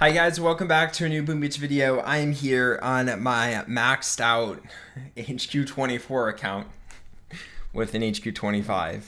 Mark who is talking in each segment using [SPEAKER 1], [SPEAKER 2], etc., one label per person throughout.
[SPEAKER 1] Hi guys, welcome back to a new Boom Beach video. I am here on my maxed out HQ24 account with an HQ25.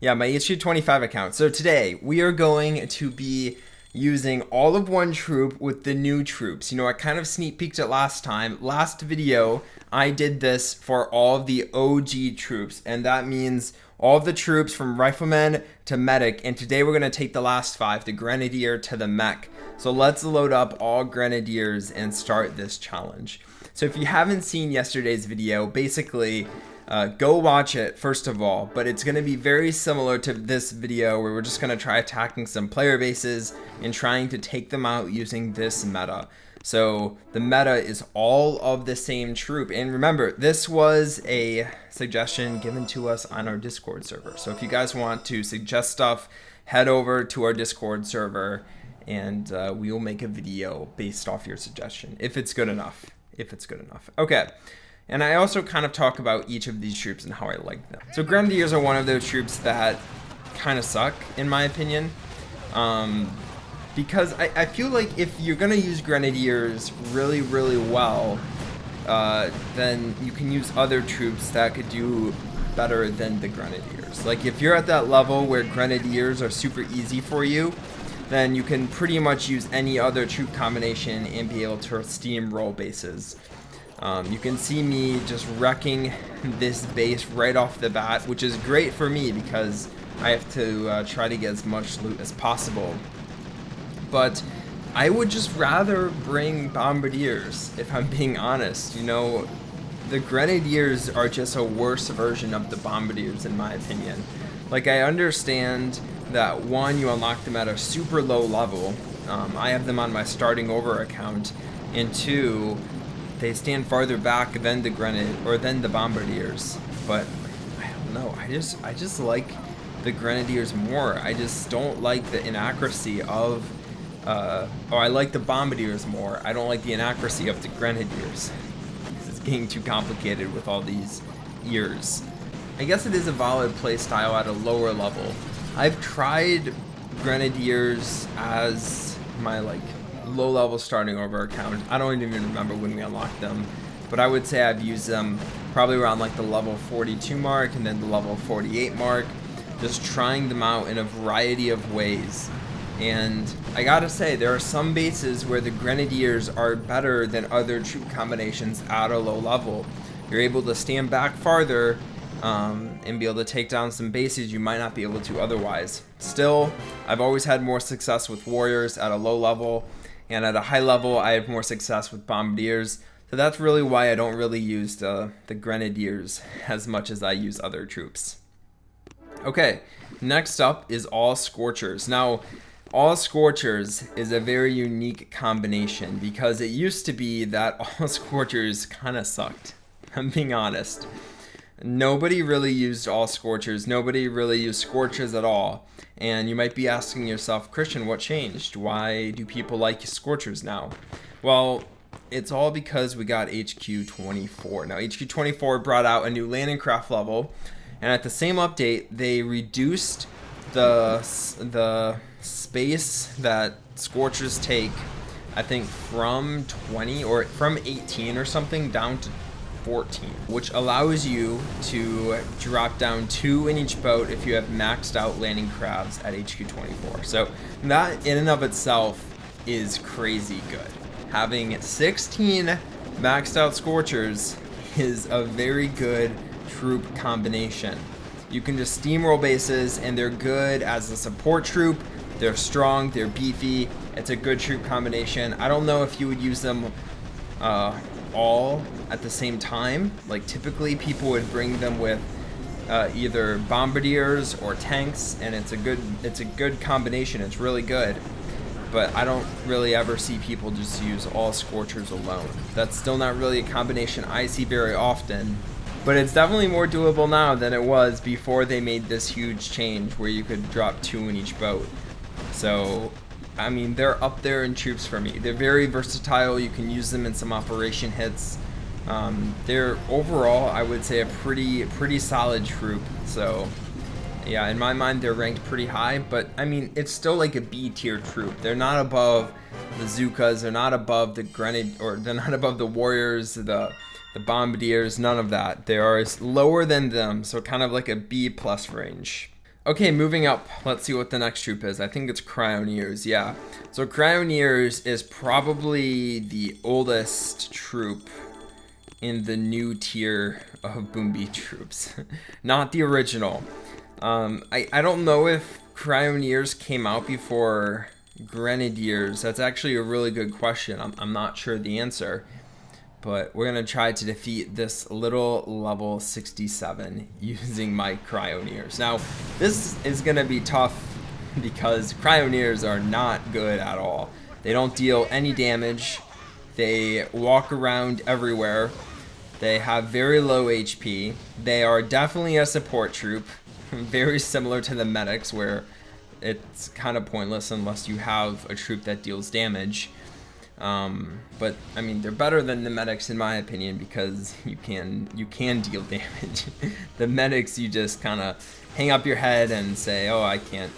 [SPEAKER 1] Yeah, my HQ25 account. So today we are going to be using all of one troop with the new troops. You know, I kind of sneak peeked it last time. Last video, I did this for all of the OG troops, and that means all of the troops from Rifleman to Medic, and today we're going to take the last 5, the Grenadier to the Mech. So let's load up all Grenadiers and start this challenge. So if you haven't seen yesterday's video, basically go watch it first of all, but it's going to be very similar to this video where we're just going to try attacking some player bases and trying to take them out using this meta. So the meta is all of the same troop, and remember, this was a suggestion given to us on our Discord server. So if you guys want to suggest stuff, head over to our Discord server and we will make a video based off your suggestion if it's good enough. Okay. And I also kind of talk about each of these troops and how I like them. So Grenadiers are one of those troops that kind of suck, in my opinion. Because I feel like if you're going to use Grenadiers really, really well, then you can use other troops that could do better than the Grenadiers. Like if you're at that level where Grenadiers are super easy for you, then you can pretty much use any other troop combination and be able to steamroll bases. You can see me just wrecking this base right off the bat, which is great for me because I have to try to get as much loot as possible. But I would just rather bring Bombardiers, if I'm being honest. You know, the Grenadiers are just a worse version of the Bombardiers in my opinion. Like, I understand that one, you unlock them at a super low level. I have them on my starting over account, and two, they stand farther back than the than the Bombardiers. But I don't know. I just like the Grenadiers more. I just don't like the inaccuracy of. I like the Bombardiers more. I don't like the inaccuracy of the Grenadiers. This is getting too complicated with all these ears. I guess it is a valid play style at a lower level. I've tried Grenadiers as my low level starting over account. I don't even remember when we unlocked them, but I would say I've used them probably around the level 42 mark and then the level 48 mark, just trying them out in a variety of ways. And I gotta say, there are some bases where the Grenadiers are better than other troop combinations at a low level. You're able to stand back farther and be able to take down some bases you might not be able to otherwise. Still, I've always had more success with Warriors at a low level, and at a high level I have more success with Bombardiers. So that's really why I don't really use the Grenadiers as much as I use other troops. Okay, next up is all Scorchers. Now, all Scorchers is a very unique combination because it used to be that all Scorchers kind of sucked. I'm being honest. Nobody really used all Scorchers. Nobody really used Scorchers at all. And you might be asking yourself, Christian, what changed? Why do people like Scorchers now? Well, it's all because we got HQ24. Now, HQ24 brought out a new landing craft level, and at the same update, they reduced the space that Scorchers take, I think from 20 or from 18 or something down to 14, which allows you to drop down 2 in each boat if you have maxed out landing crafts at HQ24. So that in and of itself is crazy good. Having 16 maxed out Scorchers is a very good troop combination. You can just steamroll bases, and they're good as a support troop. They're strong, they're beefy. It's a good troop combination. I don't know if you would use them all at the same time. Like typically people would bring them with either Bombardiers or tanks, and it's a good combination. It's really good. But I don't really ever see people just use all Scorchers alone. That's still not really a combination I see very often. But it's definitely more doable now than it was before they made this huge change where you could drop 2 in each boat. So, I mean, they're up there in troops for me. They're very versatile. You can use them in some operation hits. They're overall, I would say, a pretty solid troop. So, yeah, in my mind, they're ranked pretty high. But, I mean, it's still like a B tier troop. They're not above the Zookas. They're not above the Grenadier, or they're not above the Warriors, the Bombardiers, none of that. They are lower than them, so kind of like a B+ range. Okay, moving up, let's see what the next troop is. I think it's Cryoneers, yeah. So Cryoneers is probably the oldest troop in the new tier of Boom B troops, not the original. I don't know if Cryoneers came out before Grenadiers. That's actually a really good question. I'm not sure the answer, but we're gonna try to defeat this little level 67 using my Cryoneers. Now, this is gonna be tough because Cryoneers are not good at all. They don't deal any damage. They walk around everywhere. They have very low HP. They are definitely a support troop, very similar to the medics, where it's kind of pointless unless you have a troop that deals damage. But I mean, they're better than the medics in my opinion because you can deal damage. The medics, you just kind of hang up your head and say, oh, I can't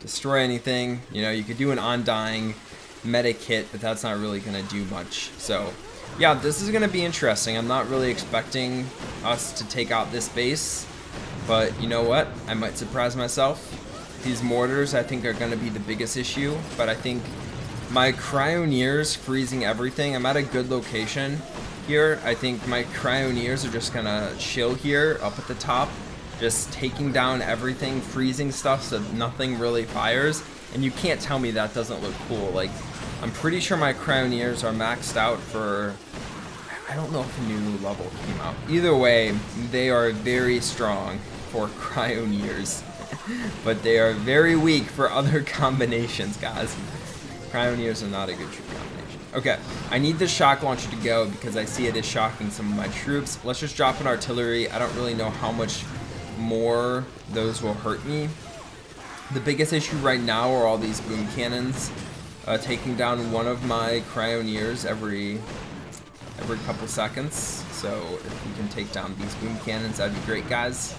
[SPEAKER 1] destroy anything. You know, you could do an undying medic hit, but that's not really gonna do much. So yeah, this is gonna be interesting. I'm not really expecting us to take out this base, but you know what? I might surprise myself. These mortars, I think, are gonna be the biggest issue, but I think my Cryoneers freezing everything. I'm at a good location here. I think my Cryoneers are just gonna chill here up at the top, just taking down everything, freezing stuff so nothing really fires. And you can't tell me that doesn't look cool. Like, I'm pretty sure my Cryoneers are maxed out for, I don't know if a new level came out. Either way, they are very strong for Cryoneers, but they are very weak for other combinations, guys. Cryoneers are not a good troop combination. Okay, I need this shock launcher to go because I see it is shocking some of my troops. Let's just drop an artillery. I don't really know how much more those will hurt me. The biggest issue right now are all these boom cannons. Taking down one of my Cryoneers every couple seconds. So if we can take down these boom cannons, that'd be great, guys.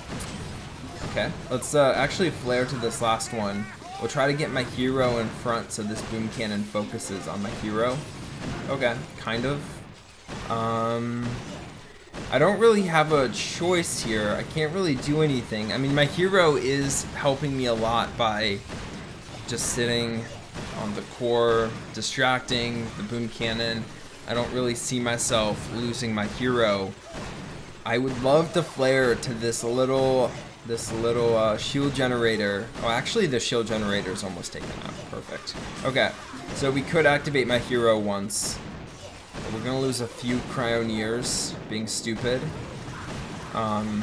[SPEAKER 1] Okay, let's actually flare to this last one. We'll try to get my hero in front so this boom cannon focuses on my hero. Okay, kind of. I don't really have a choice here. I can't really do anything. I mean, my hero is helping me a lot by just sitting on the core, distracting the boom cannon. I don't really see myself losing my hero. I would love to flare to this little shield generator. Oh, actually the shield generator is almost taken out. Perfect. Okay, so we could activate my hero once. But we're gonna lose a few Cryoneers being stupid. We're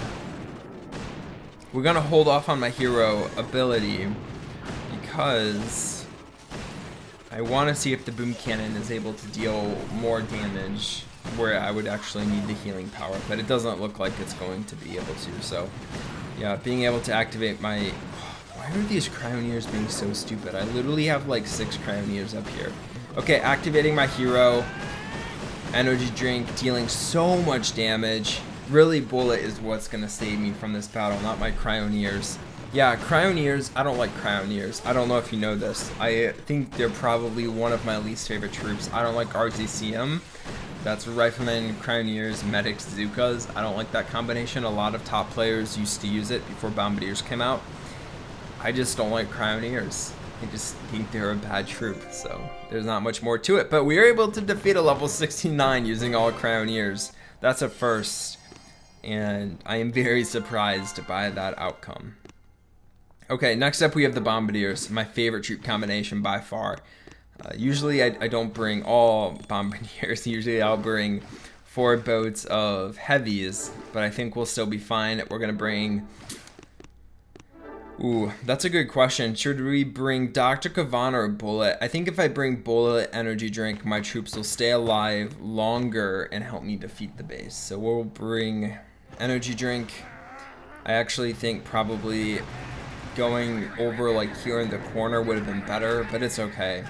[SPEAKER 1] gonna hold off on my hero ability because I want to see if the boom cannon is able to deal more damage where I would actually need the healing power, but it doesn't look like it's going to be able to. So yeah, being able to activate my... Why are these Cryoneers being so stupid? I literally have like 6 Cryoneers up here. Okay, activating my hero. Energy drink, dealing so much damage. Really, bullet is what's gonna save me from this battle, not my Cryoneers. Yeah, Cryoneers, I don't like Cryoneers. I don't know if you know this. I think they're probably one of my least favorite troops. I don't like RZCM. That's Riflemen, Cryoneers, Medics, Zookas. I don't like that combination. A lot of top players used to use it before Bombardiers came out. I just don't like Cryoneers. I just think they're a bad troop, so there's not much more to it. But we are able to defeat a level 69 using all Cryoneers. That's a first, and I am very surprised by that outcome. Okay, next up we have the Bombardiers, my favorite troop combination by far. Usually I don't bring all Bombardiers. Usually I'll bring 4 boats of heavies, but I think we'll still be fine. We're gonna bring... Ooh, that's a good question. Should we bring Dr. Kavan or Bullet? I think if I bring Bullet Energy Drink, my troops will stay alive longer and help me defeat the base. So we'll bring Energy Drink. I actually think probably going over like here in the corner would have been better, but it's okay.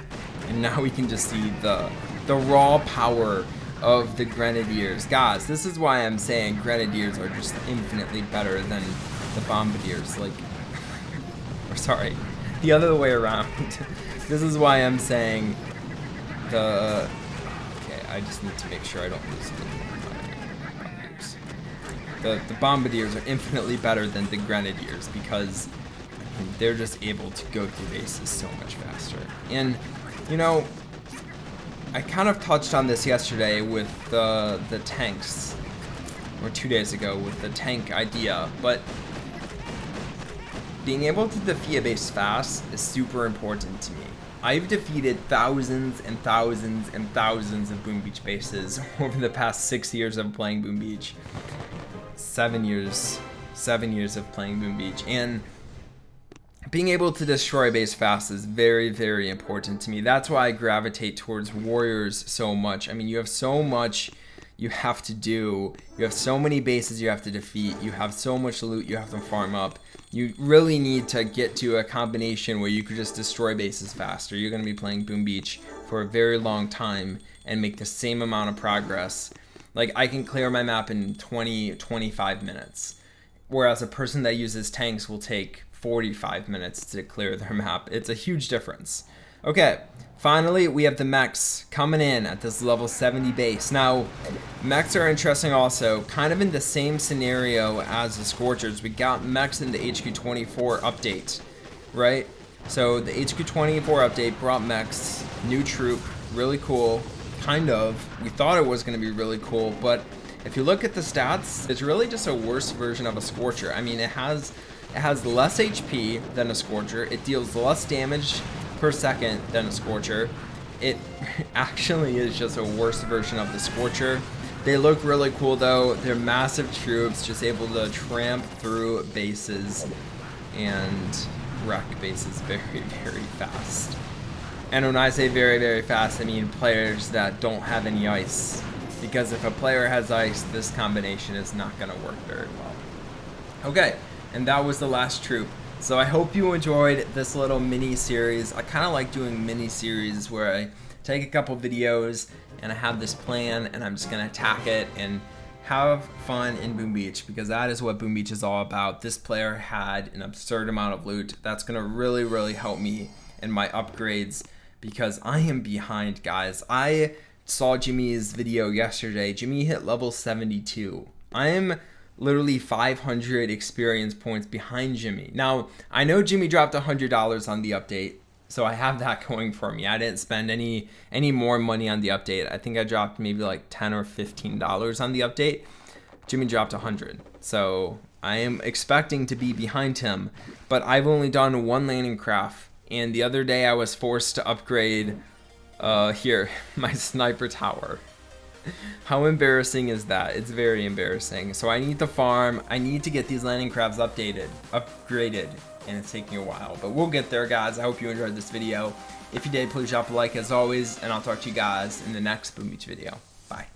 [SPEAKER 1] And now we can just see the raw power of the Grenadiers. Guys, this is why I'm saying Grenadiers are just infinitely better than the Bombardiers. Like, or sorry, the other way around. This is why I'm saying the... Okay, I just need to make sure I don't lose the Bombardiers. The Bombardiers are infinitely better than the Grenadiers because they're just able to go through bases so much faster. And, you know, I kind of touched on this yesterday with the tanks, or 2 days ago with the tank idea, but being able to defeat a base fast is super important to me. I've defeated thousands and thousands and thousands of Boom Beach bases over the past 6 years of playing Boom Beach. 7 years of playing Boom Beach, and being able to destroy a base fast is very, very important to me. That's why I gravitate towards warriors so much. I mean, you have so much you have to do. You have so many bases you have to defeat. You have so much loot you have to farm up. You really need to get to a combination where you could just destroy bases faster. You're going to be playing Boom Beach for a very long time and make the same amount of progress. Like, I can clear my map in 20-25 minutes, whereas a person that uses tanks will take 45 minutes to clear their map. It's a huge difference. Okay, finally we have the mechs coming in at this level 70 base. Now, mechs are interesting also, kind of in the same scenario as the Scorchers. We got mechs in the HQ24 update, right? So the HQ24 update brought mechs, new troop, really cool. Kind of. We thought it was going to be really cool, but if you look at the stats, it's really just a worse version of a Scorcher. I mean, it has less HP than a Scorcher. It deals less damage per second than a Scorcher. It actually is just a worse version of the Scorcher. They look really cool though. They're massive troops, just able to tramp through bases and wreck bases very, very fast. And when I say very, very fast, I mean players that don't have any ice. Because if a player has ice, this combination is not going to work very well. Okay, and that was the last troop. So I hope you enjoyed this little mini series. I kind of like doing mini series where I take a couple videos and I have this plan and I'm just going to attack it and have fun in Boom Beach, because that is what Boom Beach is all about. This player had an absurd amount of loot. That's going to really, really help me in my upgrades, because I am behind, guys. I saw Jimmy's video yesterday. Jimmy hit level 72. I'm literally 500 experience points behind Jimmy. Now, I know Jimmy dropped $100 on the update, so I have that going for me. I didn't spend any more money on the update. I think I dropped maybe like $10 or $15 on the update. Jimmy dropped 100. So I am expecting to be behind him, but I've only done one landing craft. And the other day I was forced to upgrade here, my sniper tower. How embarrassing is that? It's very embarrassing. So I need to farm. I need to get these landing crafts upgraded, and it's taking a while. But we'll get there, guys. I hope you enjoyed this video. If you did, please drop a like as always, and I'll talk to you guys in the next Boom Beach video. Bye.